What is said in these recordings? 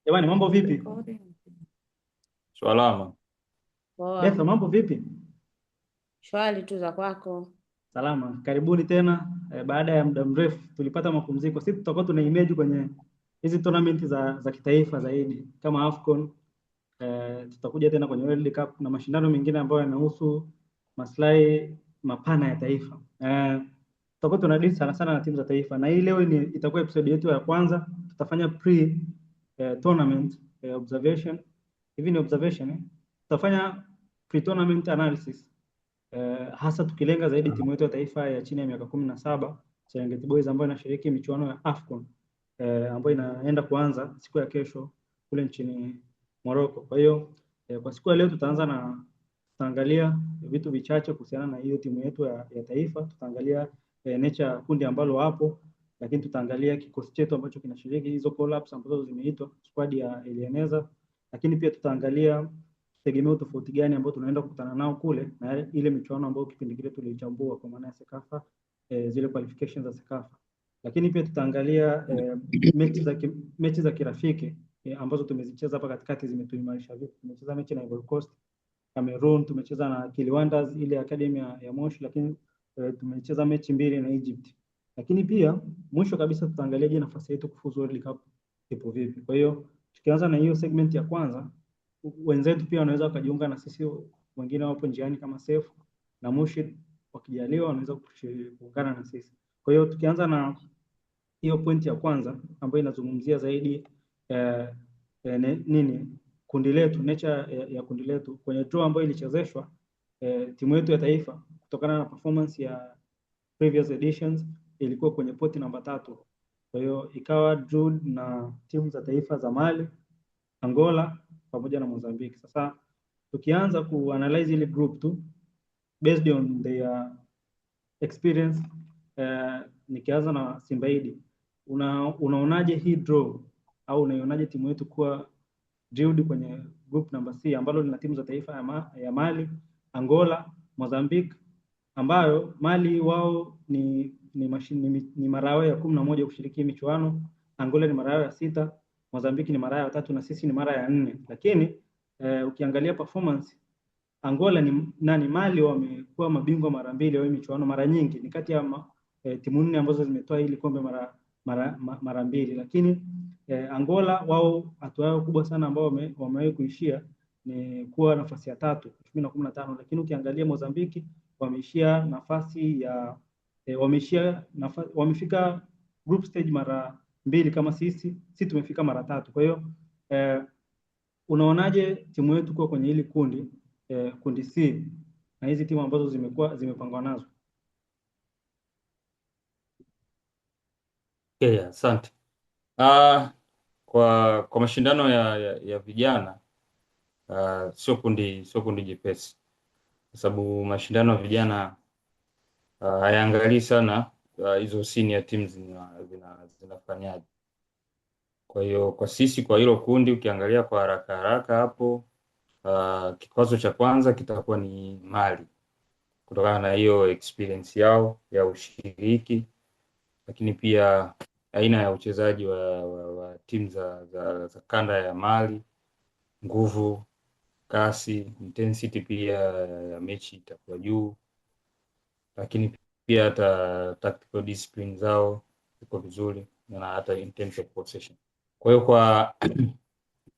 Jamani, mambo vipi? Salama. Betha, Poa, mambo vipi? shwari tu za kwako. Salama. Karibuni tena. Baada ya muda mrefu tulipata mapumziko. Sisi tutakuwa tuna image kwenye hizi tournament za kitaifa zaidi kama AFCON. Tutakuja tena kwenye World Cup na mashindano mengine ambayo yanahusu maslahi mapana ya taifa. Tutakuwa tuna deal sana sana na timu za taifa, na hii leo itakuwa episode yetu ya kwanza. Tutafanya pre tournament observation. Hivi ni observation eh? Tutafanya pre-tournament analysis hasa tukilenga zaidi timu yetu ya taifa ya chini ya miaka 17 Serengeti Boys ambayo inashiriki michuano ya AFCON ambayo inaenda kuanza siku ya kesho kule nchini Morocco. Kwa hiyo kwa siku ya leo tutaangalia vitu vichache kuhusiana na hiyo timu yetu ya taifa. Tutaangalia nature ya kundi ambalo wapo, lakini tutaangalia kikosi chetu ambacho kinashiriki hizo collabs ambazo zimeitwa squad ya Elieneza, lakini pia tutaangalia tegemeo tofauti gani ambao tunaenda kukutana nao kule na ile michuano ambayo kipindi kile tulichambua kwa maana ya Sekafa, zile qualifications za Sekafa. Lakini pia tutaangalia mechi za kirafiki ambazo tumezicheza hapa katikati zimetuimarisha vipi. Tumecheza mechi na Ivory Coast, Cameroon, tumecheza na Kiliwanders ile academy ya Moshi, lakini tumecheza mechi mbili na Egypt. Lakini pia mwisho kabisa tutaangalia je, nafasi yetu kufuzu World Cup ipo vipi. Kwa hiyo tukianza na hiyo segment ya kwanza, wenzetu pia wanaweza wakajiunga na sisi, wengine wapo njiani kama Sefu na Mushid, wakijaliwa wanaweza kuungana na sisi. Kwa hiyo tukianza na hiyo pointi ya kwanza ambayo inazungumzia zaidi nini kundi letu, nature ya kundi letu kwenye draw ambayo ilichezeshwa, timu yetu ya taifa kutokana na performance ya previous editions ilikuwa kwenye poti namba 3. Kwa hiyo ikawa draw na timu za taifa za Mali, Angola pamoja na Mozambique. Sasa tukianza kuanalyze ile group tu based on their experience, nikianza na Simbaidi, unaonaje hii draw au unaionaje timu yetu kuwa drilled kwenye group number C ambalo lina timu za taifa ya Mali, Angola, Mozambique, ambayo Mali wao ni mara yao ya 11 kushiriki michuano, Angola ni mara yao ya 6, Mozambique ni mara yao ya 3 na sisi ni mara ya 4. Lakini ukiangalia performance, Angola ni Mali wamekuwa mabingwa mara mbili wa michuano mara nyingi, ni kati ya timu 4 ambazo zimetoa hili kombe mara mbili, lakini Angola wao hatua yao kubwa sana ambao wamewahi kuishia ni kuwa nafasi ya 3 2015, lakini ukiangalia Mozambiki wameishia nafasi ya wamefika group stage mara mbili kama sisi tumefika mara 3. Kwa hiyo unaonaje timu yetu kuwa kwenye hili kundi C na hizi timu ambazo zimepangwa nazo? Okay, asante. Kwa mashindano ya vijana sio kundi jepesi, kwa sababu mashindano ya vijana hayaangalii sana hizo senior teams zinafanyaje. Kwa hiyo kwa sisi, kwa hilo kundi ukiangalia kwa haraka haraka hapo, kikwazo cha kwanza kitakuwa ni Mali kutokana na hiyo experience yao ya ushiriki, lakini pia aina ya uchezaji wa timu za kanda ya Mali, nguvu, kasi, intensity pia ya mechi itakuwa juu, lakini pia hata tactical discipline zao iko vizuri na hata in terms of possession. Kwa hiyo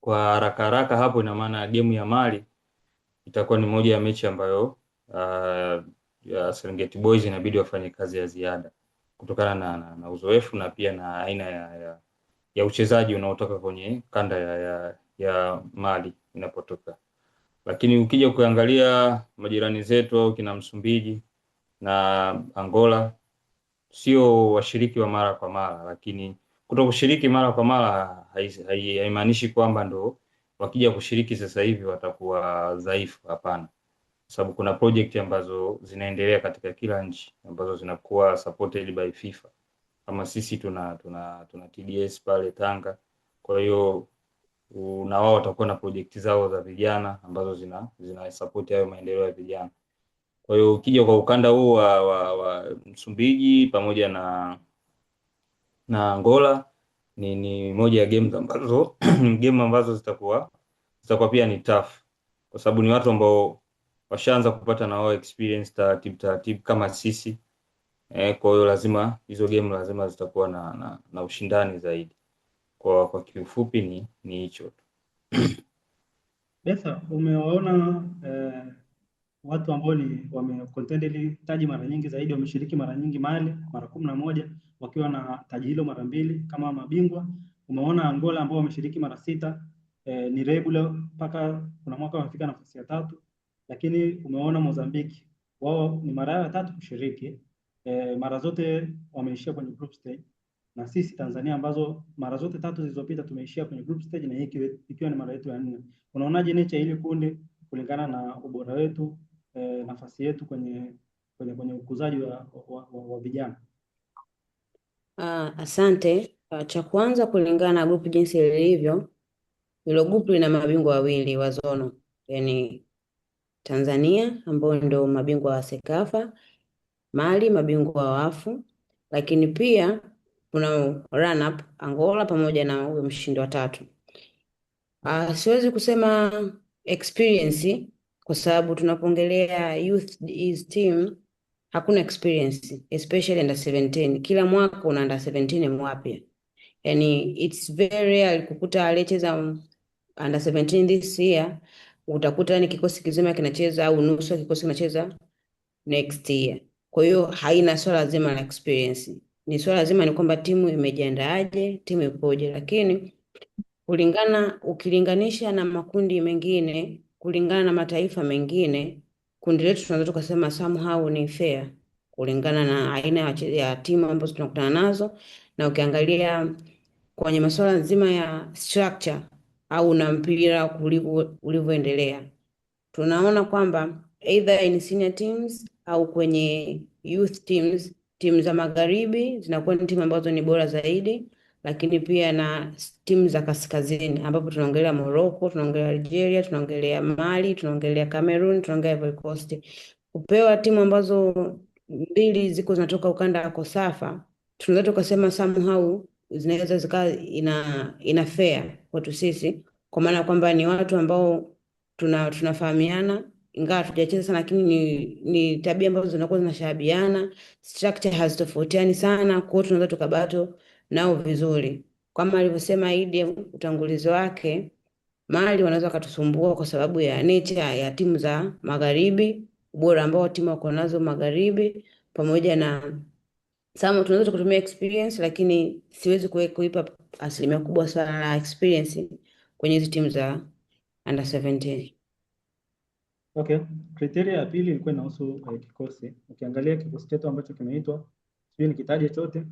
kwa haraka haraka hapo, ina maana game ya Mali itakuwa ni moja ya mechi ambayo ya Serengeti Boys inabidi wafanye kazi ya ziada kutokana na uzoefu na pia na aina ya uchezaji unaotoka kwenye kanda ya Mali inapotoka. Lakini ukija kuangalia majirani zetu au kina Msumbiji na Angola, sio washiriki wa mara kwa mara, lakini kuto kushiriki mara kwa mara haimaanishi kwamba ndo wakija kushiriki sasa hivi watakuwa dhaifu. Hapana, sababu kuna project ambazo zinaendelea katika kila nchi ambazo zinakuwa supported by FIFA. Kama sisi tuna TDS pale Tanga, kwa hiyo na wao watakuwa na project zao za vijana ambazo zina support hayo maendeleo ya vijana. Kwa hiyo ukija kwa ukanda huu wa Msumbiji pamoja na Angola, ni moja ya games ambazo game ambazo zitakuwa pia ni tough, kwa sababu ni watu ambao washaanza kupata na wao experience taratibu kama sisi. Kwa hiyo lazima hizo game lazima zitakuwa na ushindani zaidi. Kwa kiufupi ni hicho tu. Betha, umewaona watu ambao ni wamecontend ile taji mara nyingi zaidi, wameshiriki mara nyingi Mali mara 11 wakiwa na taji hilo mara 2 kama mabingwa. Umeona Angola ambao wameshiriki mara 6, ni regular mpaka kuna mwaka wamefika nafasi ya 3, lakini umeona Mozambiki wao ni mara ya 3 kushiriki, mara zote wameishia kwenye group stage, na sisi Tanzania ambazo mara zote 3 zilizopita tumeishia kwenye group stage na hii ikiwa ni mara yetu ya 4. Unaonaje nature hili kundi kulingana na ubora wetu, nafasi yetu kwenye ukuzaji wa vijana? Asante. Cha kwanza, kulingana na grupu jinsi lilivyo, hilo grupu lina mabingwa wawili wa zono, yani Tanzania ambao ndio mabingwa wa Sekafa, Mali mabingwa wa Wafu, lakini pia kuna run up Angola pamoja na huyo mshindi wa 3. Siwezi kusema experience kwa sababu tunapoongelea youth is team hakuna experience, especially under 17. Kila mwaka una under 17 mwapya, yani it's very rare kukuta aliyecheza under 17 this year utakuta ni kikosi kizima kinacheza au nusu kikosi kinacheza next year. Kwa hiyo haina swala zima la experience, ni swala zima ni kwamba timu imejiandaaje, timu ipoje. Lakini ukilinganisha na makundi mengine, kulingana na mataifa mengine, kundi letu tunaweza tukasema somehow ni fair kulingana na aina ya timu ambazo tunakutana nazo, na ukiangalia kwenye masuala nzima ya structure au na mpira ulivyoendelea, tunaona kwamba either in senior teams au kwenye youth teams, timu za magharibi zinakuwa ni timu ambazo ni bora zaidi, lakini pia na timu za kaskazini ambapo tunaongelea Morocco, tunaongelea Algeria, tunaongelea Mali, tunaongelea Cameroon, tunaongelea Ivory Coast. Kupewa timu ambazo mbili ziko zinatoka ukanda wa Kosafa, tunaweza tukasema somehow zinaweza zikawa ina fair kwetu sisi, kwa maana kwamba ni watu ambao tunafahamiana, ingawa hatujacheza sana, lakini ni tabia ambazo zinakuwa zinashabiana, structure hazitofautiani sana, kwa hiyo tunaweza tukabato nao vizuri. Kama alivyosema Idi utangulizi wake, Mali wanaweza wakatusumbua kwa sababu ya nature ya timu za magharibi, ubora ambao timu wako nazo magharibi, pamoja na tunaweza kutumia experience, lakini siwezi kuipa asilimia kubwa sana la experience kwenye hizi timu za under 17. Okay, kriteria ya pili ilikuwa inahusu kikosi. Ukiangalia kikosi chetu ambacho kimeitwa, sijui nikitaje chote,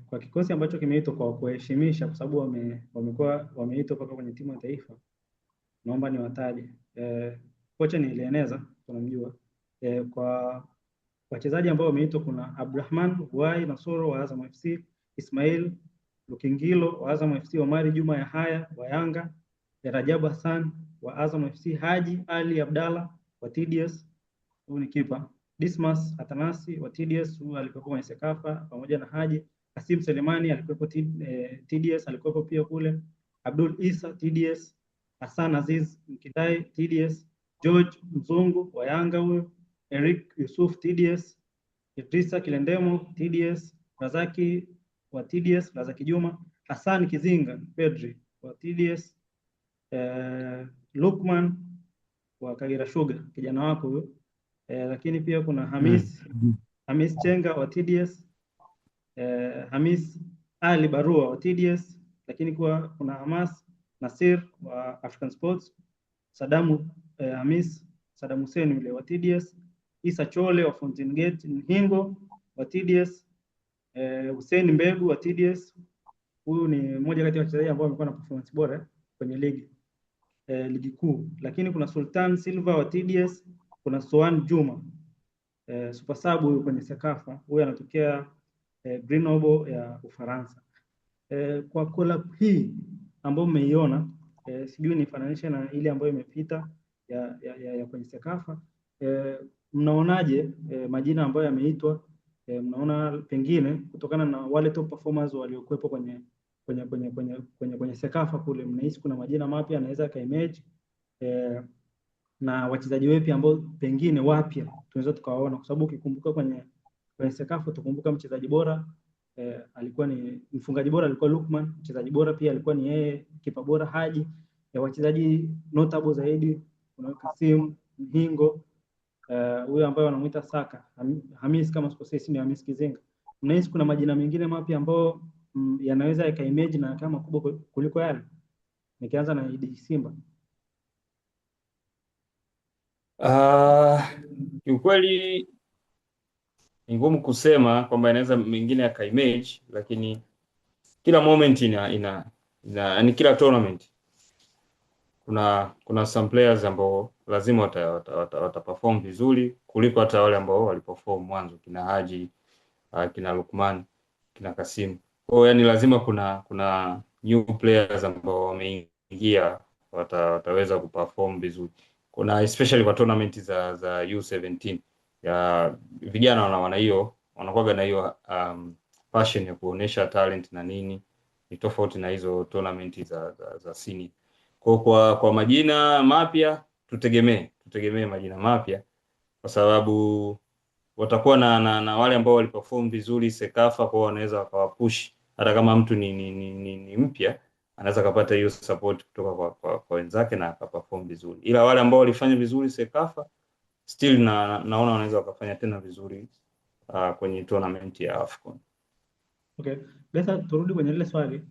kwa kikosi ambacho kimeitwa kwa kuheshimisha, kwa sababu wamekuwa wameitwa mpaka kwenye timu ya taifa, naomba niwataje. Kocha ni Eleneza, tunamjua. Kwa wachezaji ambao wameitwa kuna Abdurrahman Wai Nasoro wa Azam FC, Ismail Lukingilo wa Azam FC, Omari Juma Yahaya wa Yanga, Rajabu Hassan wa Azam FC, Haji Ali Abdalla wa TDS, huyu ni kipa, Dismas Atanasi wa TDS, huyu alikuwa kwenye Sekafa pamoja na Haji. Kasim Selemani alikuwa TDS, alikuwa pia kule. Abdul Isa TDS, Hassan Aziz Mkidai TDS, George Mzungu wa Yanga huyo, Eric Yusuf TDS, Idrisa Kilendemo TDS, Razaki wa TDS, Razaki Juma, Hassan Kizinga Pedri wa TDS, Lukman wa Kagera Sugar, kijana wako huyo. Lakini pia kuna Hamis Chenga wa TDS, Hamis Ali Barua wa TDS, lakini kuna Hamas Nasir wa African Sports, Saddam Hussein yule wa TDS, Isa Chole wa Fountain Gate Nhingo wa TDS, Hussein Mbegu wa TDS. Huyu ni mmoja kati ya wachezaji ambao wamekuwa na performance bora kwenye ligi kuu. Lakini kuna Sultan Silva wa TDS, kuna Soan Juma super sub huyu kwenye Sekafa, huyu anatokea Grenoble ya Ufaransa. Kwa collab hii ambayo mmeiona, sijui nifananishe na ile ambayo imepita ya kwenye Sekafa, mnaonaje majina ambayo yameitwa mnaona pengine kutokana na wale top performers waliokuwepo kwenye Sekafa kule, mnahisi kuna majina mapya anaweza akaemerge na wachezaji wepi ambao pengine wapya tunaweza tukawaona, kwa sababu ukikumbuka kwenye Sekafa tukumbuka mchezaji bora alikuwa ni mfungaji bora alikuwa Lukman, mchezaji bora pia alikuwa ni yeye, kipa bora Haji. Wachezaji notable zaidi kuna Kasim Mhingo, huyo ambaye wanamuita Saka, Hamis kama sikosei, ni Hamis Kizenga. Mnahisi kuna majina mengine mapya ambayo yanaweza yakaimage na kama kubwa kuliko yale? Nikianza na Idi Simba. Kiukweli ni ngumu kusema kwamba inaweza mengine yakaimage, lakini kila moment yani kila tournament kuna some players ambao lazima wata perform vizuri kuliko hata wale ambao waliperform mwanzo, kina Haji, kina Lukman, kina Kasim. Kwa hiyo yani lazima kuna new players ambao wameingia wataweza kuperform vizuri. Kuna especially kwa tournament za U17 ya vijana wana hiyo wanakuwa na hiyo passion ya kuonesha talent na nini, ni tofauti na hizo tournament za senior. Kwa majina mapya tutegemee majina mapya, kwa sababu watakuwa na wale ambao waliperform vizuri Sekafa, kwa wanaweza wakawapush. Hata kama mtu ni mpya, anaweza kupata hiyo support kutoka kwa wenzake na akaperform vizuri. Ila wale ambao walifanya vizuri Sekafa still naona wanaweza wakafanya tena vizuri kwenye tournament ya AFCON. Okay, basi turudi kwenye ile swali.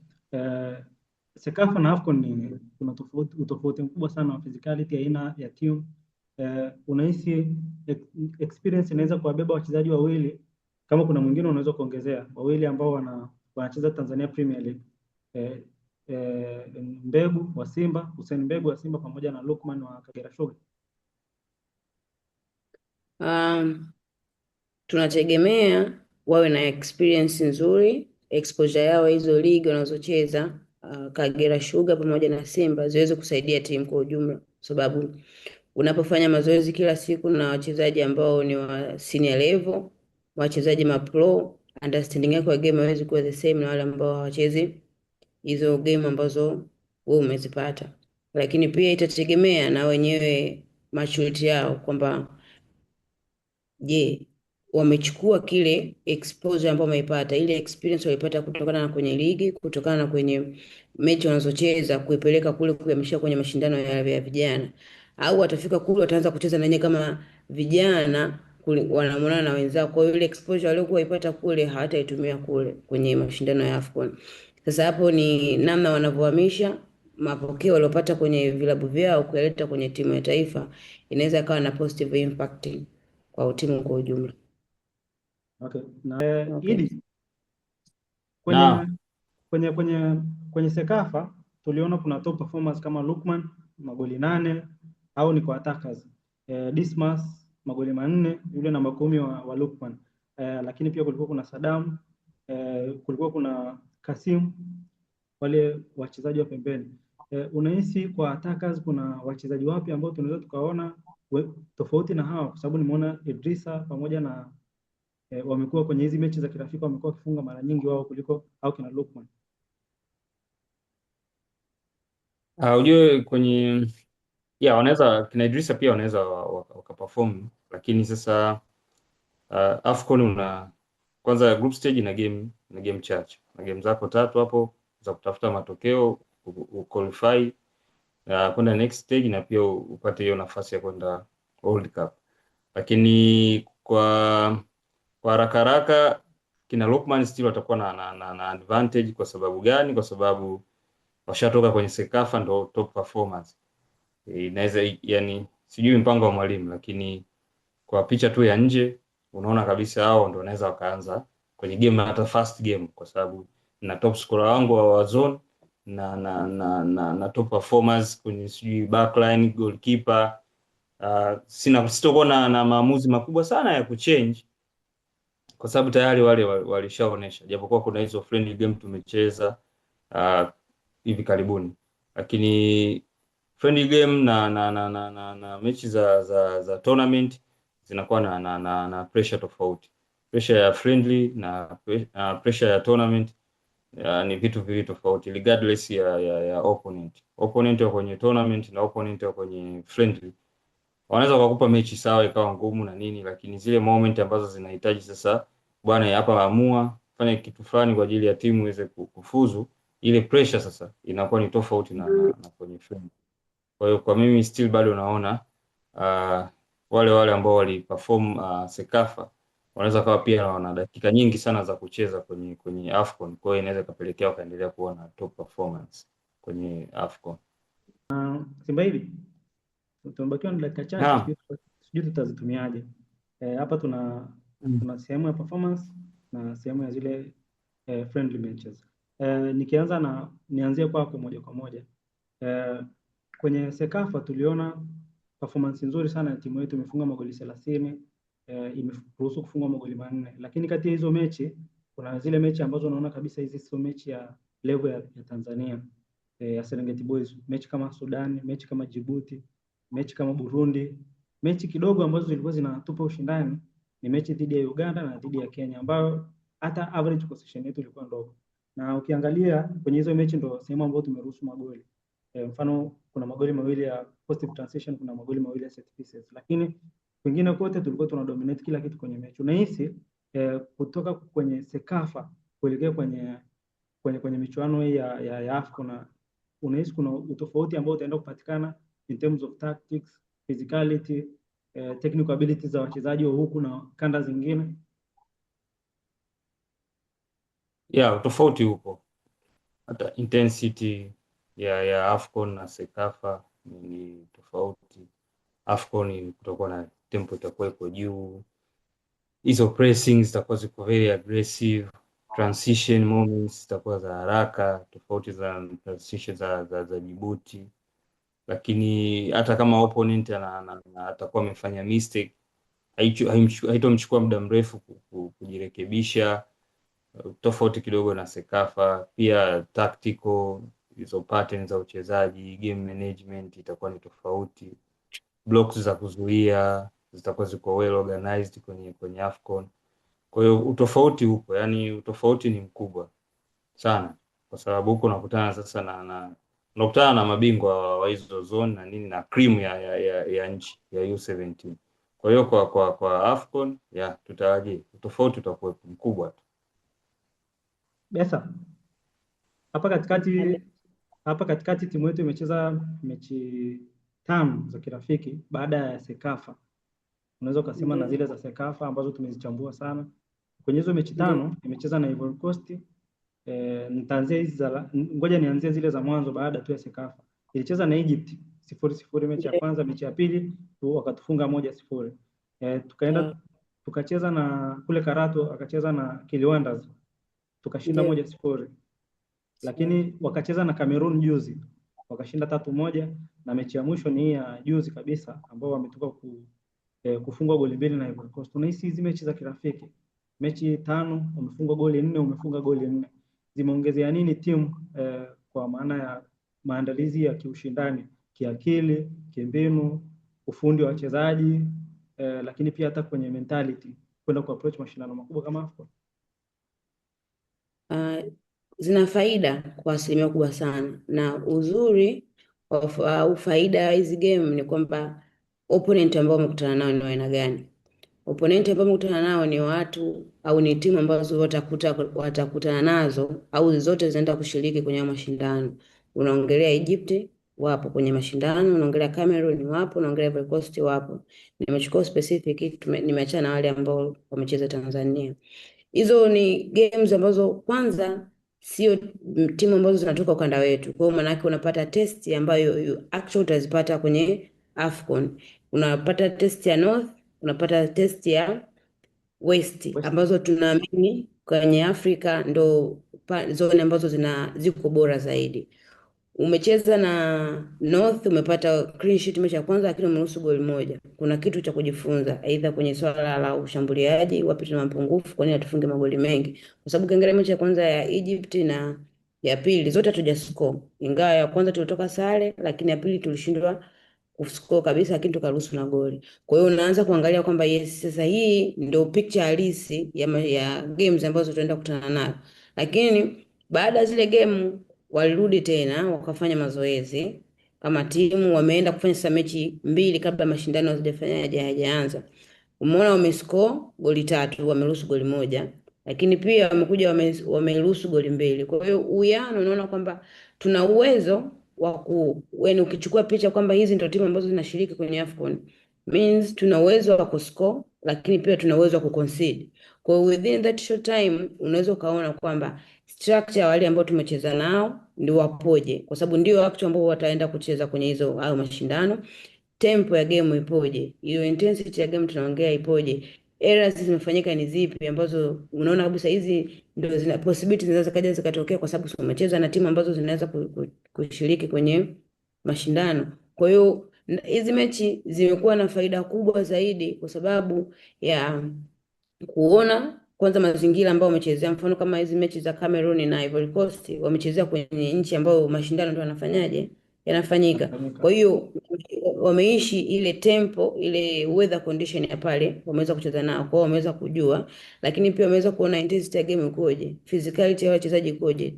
Sekafa na AFCON kuna utofauti mkubwa sana wa physicality, aina ya team. Unahisi experience inaweza kuwabeba wachezaji wawili, kama kuna mwingine unaweza kuongezea, wawili ambao wanacheza Tanzania Premier League, Mbegu wa Simba, Hussein Mbegu wa Simba pamoja na Lukman wa Kagera Sugar? Tunategemea wawe na experience nzuri, exposure yao hizo ligi wanazocheza Kagera Sugar pamoja na Simba ziweze kusaidia timu kwa ujumla, sababu unapofanya mazoezi kila siku na wachezaji ambao ni wa senior level, wachezaji mapro, understanding yako ya game haiwezi kuwa the same na wale ambao hawachezi hizo game ambazo wewe umezipata. Lakini pia itategemea na wenyewe maturity yao, kwamba je, wamechukua kile exposure ambayo wameipata, ile experience walipata kutokana na kwenye ligi, kutokana na kwenye mechi wanazocheza, kuipeleka kule kuhamishia kwenye mashindano ya vijana, au watafika kule wataanza kucheza na wenyewe kama vijana wanamonana na wenzao. Kwa hiyo ile exposure waliokuwa waipata kule hawataitumia kule kwenye mashindano ya AFCON. Sasa hapo ni namna wanavyohamisha mapokeo waliopata kwenye vilabu vyao kuyaleta kwenye timu ya taifa, inaweza kawa na positive impact kwa timu kwa ujumla. Okay. Na Okay. Idi, kwenye Sekafa tuliona kuna top performers kama Lukman magoli 8 au ni kwa attackers, Dismas magoli 4, yule namba 10 wa Lukman, lakini pia kulikuwa kuna Saddam, kulikuwa kuna Kasim, wale wachezaji wa pembeni. Unahisi kwa attackers kuna wachezaji wapi ambao tunaweza tukaona tofauti na hawa? Kwa sababu nimeona Idrisa pamoja na wamekuwa kwenye hizi mechi za kirafiki wamekuwa wakifunga mara nyingi wao kuliko au kina Lukman. Ujue kwenye wanaweza kina Idrisa pia wanaweza wakaperform, lakini sasa AFCON kwanza group stage na game chache na game zako 3 hapo za kutafuta matokeo, qualify kwenda next stage na pia upate hiyo nafasi ya kwenda World Cup. Lakini kwa haraka kina Lukman still watakuwa na advantage. Kwa sababu gani? Kwa sababu washatoka kwenye Sekafa, ndo top performers. Inaweza yani sijui mpango wa mwalimu, lakini kwa picha tu ya nje unaona kabisa hao ndo wanaweza wakaanza kwenye game, hata first game, kwa sababu na top scorer wangu wa zone na top performers kwenye sijui backline, goalkeeper. Sitakuwa na maamuzi makubwa sana ya kuchange, kwa sababu tayari wale walishaonesha, japokuwa kuna hizo friendly game tumecheza hivi karibuni, lakini friendly game na mechi za tournament zinakuwa na pressure tofauti. Pressure ya friendly na pressure ya tournament ni vitu viwili tofauti, regardless ya opponent. Opponent wa kwenye tournament na opponent wa kwenye friendly wanaweza wakakupa mechi sawa ikawa ngumu na nini, lakini zile moment ambazo zinahitaji sasa, bwana, hapa amua fanya kitu fulani kwa ajili ya timu iweze kufuzu, ile pressure sasa inakuwa ni tofauti na kwenye friendly. Kwa hiyo kwa mimi still bado naona wale ambao waliperform Sekafa wanaweza kawa pia wana dakika nyingi sana za kucheza kwenye AFCON. Kwa hiyo inaweza ikapelekea wakaendelea kuwa na top performance kwenye AFCON. Simba hivi tumebakiwa na dakika chache, sijui tutazitumiaje. Hapa tuna sehemu ya performance na sehemu ya zile friendly matches. Nianzie kwako moja kwa moja. Kwenye Sekafa tuliona performance nzuri sana ya timu yetu, imefunga magoli 30, imeruhusu kufunga magoli 4, lakini kati ya hizo mechi kuna zile mechi ambazo unaona kabisa hizi sio mechi ya level ya Tanzania, ya Serengeti Boys, mechi kama Sudan, mechi kama Djibouti, mechi kama Burundi. Mechi kidogo ambazo zilikuwa zinatupa ushindani ni mechi dhidi ya Uganda na dhidi ya Kenya, ambayo hata average possession yetu ilikuwa ndogo, na ukiangalia kwenye hizo mechi ndo sehemu ambayo tumeruhusu magoli. Mfano kuna magoli mawili ya positive transition, kuna magoli mawili ya set pieces, lakini kwingine kote tulikuwa tuna dominate kila kitu kwenye mechi. Unahisi kutoka kwenye Sekafa kuelekea kwenye michuano hii ya AFCON, unahisi kuna utofauti ambao utaenda kupatikana in terms of tactics, physicality, technical abilities za wachezaji wa huku na kanda zingine? Tofauti huko, hata intensity ya AFCON na Sekafa ni tofauti. AFCON kutakuwa na tempo itakuwa iko juu, hizo pressing zitakuwa ziko very aggressive, transition moments zitakuwa za haraka, tofauti za transition za Djibouti. Lakini hata kama opponent atakuwa amefanya mistake, haitomchukua muda mrefu kujirekebisha. Tofauti kidogo na Sekafa. Pia tactical, hizo patterns za uchezaji, game management itakuwa ni tofauti. Blocks za kuzuia zitakuwa ziko well organized kwenye AFCON. Kwa hiyo utofauti huko, yani utofauti ni mkubwa sana, kwa sababu huko unakutana sasa unakutana na mabingwa wa hizo zone na nini na cream ya nchi ya U17. Kwa hiyo kwa AFCON tutarajie utofauti utakuwa mkubwa tu. Besa, hapa katikati timu yetu imecheza mechi 5 za kirafiki baada ya Sekafa. Unaweza ukasema na zile za Sekafa ambazo tumezichambua sana. Kwenye hizo mechi 5 imecheza na Ivory Coast. Ngoja nianzie zile za mwanzo baada tu ya Sekafa. Ilicheza na Egypt 0-0 mechi ya kwanza, mechi ya pili wakatufunga 1-0. Tukaenda tukacheza na kule Karato, akacheza na Kiliwanders tukashinda 1-0. Lakini wakacheza na Cameroon juzi wakashinda 3-1, na mechi ya mwisho ni ya juzi kabisa ambao wametoka kufungwa goli 2 na Ivory Coast. Unahisi hizi mechi za kirafiki, mechi 5 umefunga goli 4, umefunga goli 4, zimeongezea nini timu kwa maana ya maandalizi ya kiushindani, kiakili, kimbinu, ufundi wa wachezaji, lakini pia hata kwenye mentality kwenda ku approach mashindano makubwa kama AFCON? Zina faida kwa asilimia kubwa sana, na uzuri au faida ya hizi game ni kwamba opponent ambao wamekutana nao ni aina gani. Opponent ambao wamekutana nao ni watu au ni timu ambazo watakutana nazo au zote zinaenda kushiriki kwenye mashindano. Unaongelea Egypt wapo kwenye mashindano, unaongelea Cameroon wapo, unaongelea Ivory Coast wapo. Nimechukua specific, nimeachana na wale ambao wamecheza Tanzania. Hizo ni games ambazo kwanza sio timu ambazo zinatoka ukanda wetu. Kwa hiyo maana yake unapata test ambayo actually utazipata kwenye AFCON. Unapata test ya North, unapata test ya West ambazo tunaamini kwenye Afrika ndo zone ambazo ziko bora zaidi. Umecheza na North, umepata clean sheet mechi ya kwanza, lakini umeruhusu goli 1. Kuna kitu cha kujifunza, aidha kwenye swala la ushambuliaji, wapi tuna mapungufu, kwa nini hatufunge magoli mengi? Kwa sababu kiangalia mechi ya kwanza ya Egypt na ya pili zote hatujascore, ingawa ya kwanza tulitoka sare, lakini ya pili tulishindwa kuscore kabisa, lakini tukaruhusu na goli. Kwa hiyo unaanza kuangalia kwamba yes, sasa hii ndio picture halisi ya games ambazo tunaenda kukutana nayo. Lakini baada ya zile game walirudi tena wakafanya mazoezi kama timu, wameenda kufanya sasa mechi mbili kabla mashindano hayajaanza. Umeona wamescore goli 3, wameruhusu goli 1, lakini pia wamekuja wameruhusu goli 2. Kwa hiyo uwiano, unaona kwamba tuna uwezo wa yaani ukichukua picha kwamba hizi ndio timu ambazo zinashiriki kwenye AFCON, means tuna uwezo wa kuscore, lakini pia tuna uwezo wa kuconcede. Kwa hiyo within that short time unaweza ukaona kwamba structure wale ambao tumecheza nao ndio wapoje, kwa sababu ndio watu ambao wataenda kucheza kwenye hizo au mashindano. Tempo ya game ipoje, hiyo intensity ya game tunaongea ipoje, errors zimefanyika ni zipi, ambazo unaona kabisa hizi ndio zina possibility zinaweza kaja zikatokea, kwa sababu umecheza na timu ambazo zinaweza kushiriki kwenye mashindano. Kwa hiyo hizi mechi zimekuwa na faida kubwa zaidi kwa sababu ya kuona kwanza mazingira ambayo wamechezea. Mfano kama hizi mechi za Cameroon na Ivory Coast wamechezea kwenye nchi ambayo mashindano ndio yanafanyika. Kwa hiyo wameishi ile tempo, ile weather condition ya pale, wameweza kucheza nao, kwa hiyo wameweza kujua, lakini pia wameweza kuona intensity ya game ikoje, physicality ya wachezaji ikoje.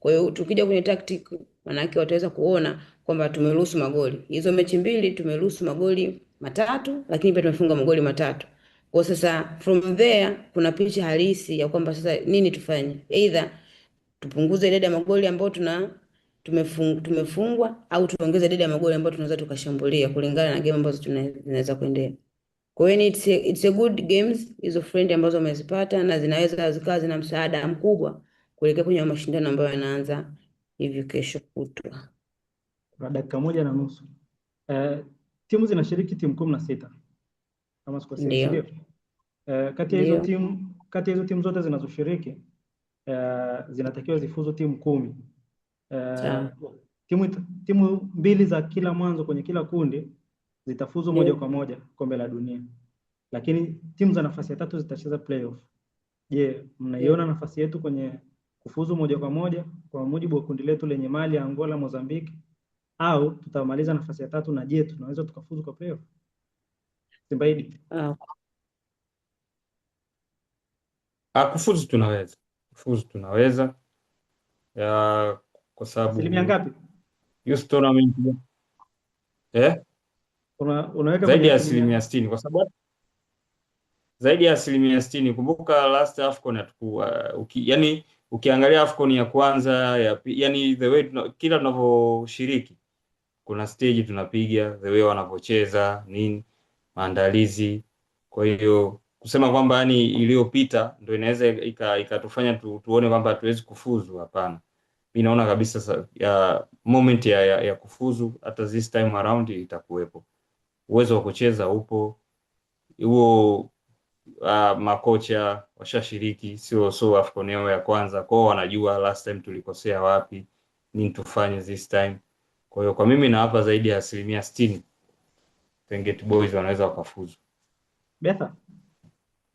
Kwa hiyo tukija kwenye tactic, manake wataweza kuona kwamba tumeruhusu magoli hizo mechi mbili, tumeruhusu magoli 3, lakini pia tumefunga magoli 3. Kwa sasa from there kuna picha halisi ya kwamba sasa nini tufanye, either tupunguze idadi ya magoli ambayo tumefungwa au tuongeze idadi ya magoli ambayo tunaweza tukashambulia kulingana na game ambazo tunaweza kuendea. Kwa hiyo it's a good games hizo friend ambazo wamezipata, na zinaweza zikawa zina msaada mkubwa kuelekea kwenye mashindano ambayo yanaanza hivi kesho kutwa kwa dakika 1:30. Timu zinashiriki timu 16 kama sikosei, ndio. Kati ya hizo timu zote zinazoshiriki zinatakiwa zifuzu timu 10. Timu mbili za kila mwanzo kwenye kila kundi zitafuzu moja kwa moja kombe la dunia, lakini timu za nafasi ya 3 zitacheza playoff. Je, mnaiona nafasi yetu kwenye kufuzu moja kwa moja kwa mujibu wa kundi letu lenye Mali, Angola, Mozambique, au tutamaliza nafasi ya 3? Na je, tunaweza tukafuzu kwa playoff? Simbaidi. Kufuzu tunaweza kwa sababu asilimia ngapi youth tournament unaweka zaidi ya 60%, kwa sababu zaidi ya 60%. Kumbuka last AFCON yani ukiangalia AFCON ya kwanza yani the way kila tunavyoshiriki kuna stage tunapiga, the way wanavyocheza nini, maandalizi. Kwa hiyo kusema kwamba yani iliyopita ndio inaweza ikatufanya tuone kwamba hatuwezi kufuzu, hapana. Mimi naona kabisa ya moment ya kufuzu hata this time around itakuwepo. Uwezo wa kucheza upo huo. Makocha washashiriki, sio AFCON ya kwanza, kwao wanajua last time tulikosea wapi, nini tufanye this time. Kwa hiyo kwa mimi nawapa zaidi ya 60% Serengeti Boys wanaweza wakafuzu. Betha,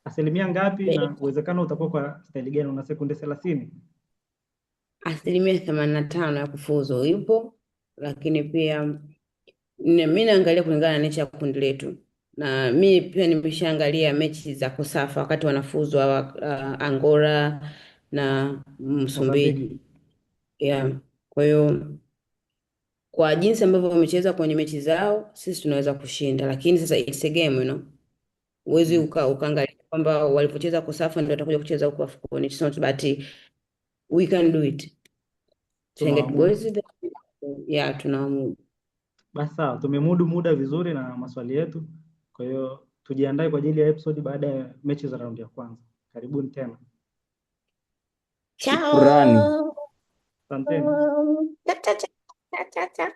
asilimia ngapi na uwezekano utakuwa kwa staili gani? Una sekunde 30. 85% ya kufuzu ipo, lakini pia mimi naangalia kulingana na nature ya kundi letu, na mimi pia nimeshaangalia mechi za Kosafa wakati wanafuzu Angola na Msumbiji. Kwa hiyo kwa jinsi ambavyo wamecheza kwenye mechi zao sisi tunaweza kushinda, lakini sasa it's a game, uwezi ukaangalia kwamba walipocheza Kosafa ndio watakuja kucheza huko AFCON. It's not, but we can do it. Serengeti Boys tunamudu. Basi sawa, tumemudu muda vizuri na maswali yetu. Kwa hiyo tujiandae kwa ajili ya episode baada ya mechi za raundi ya kwanza. Karibuni tena. Ciao. Asanteni. Cha cha cha cha cha.